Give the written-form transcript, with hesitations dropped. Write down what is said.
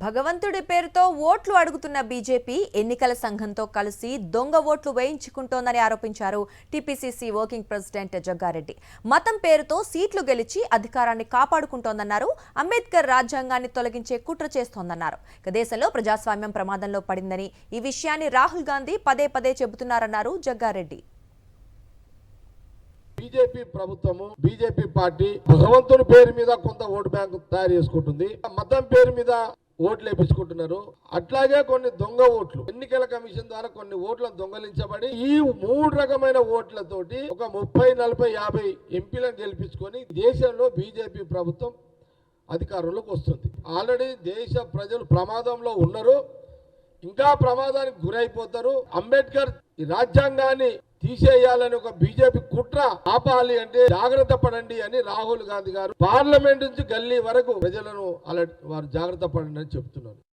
భగవంతుడి పేరుతో ఓట్లు అడుగుతున్న బీజేపీ ఎన్నికల సంఘంతో కలిసి దొంగ ఓట్లు వేయించుకుంటోందని ఆరోపించారు టీపీసీసీ వర్కింగ్ ప్రెసిడెంట్ జగ్గారెడ్డి. మతం పేరుతో సీట్లు గెలిచి అధికారాన్ని కాపాడుకుంటోందన్నారు. అంబేద్కర్ రాజ్యాంగాన్ని తొలగించే కుట్ర చేస్తోందన్నారు. దేశంలో ప్రజాస్వామ్యం ప్రమాదంలో పడిందని ఈ విషయాన్ని రాహుల్ గాంధీ పదే పదే చెబుతున్నారన్నారు జగ్గారెడ్డి. బీజేపీ ప్రభుత్వము బీజేపీ పార్టీ భగవంతుని పేరు మీద కొంత ఓటు బ్యాంకు తయారు చేసుకుంటుంది. మతం పేరు మీద ఓట్లు వేపించుకుంటున్నారు. అట్లాగే కొన్ని దొంగ ఓట్లు ఎన్నికల కమిషన్ ద్వారా కొన్ని ఓట్లను దొంగలించబడి ఈ 3 రకమైన ఓట్లతోటి ఒక 30, 40, 50 ఎంపీలను గెలిపించుకొని దేశంలో బీజేపీ ప్రభుత్వం అధికారంలోకి వస్తుంది. ఆల్రెడీ దేశ ప్రజలు ప్రమాదంలో ఉన్నారు, ఇంకా ప్రమాదానికి గురైపోతారు. అంబేద్కర్ రాజ్యాంగాన్ని తీసేయాలని ఒక బీజేపీ కుట్ర ఆపాలి అంటే జాగ్రత్త పడండి అని రాహుల్ గాంధీ గారు పార్లమెంట్ నుంచి గల్లీ వరకు ప్రజలను వారు జాగ్రత్త పడండి అని చెప్తున్నారు.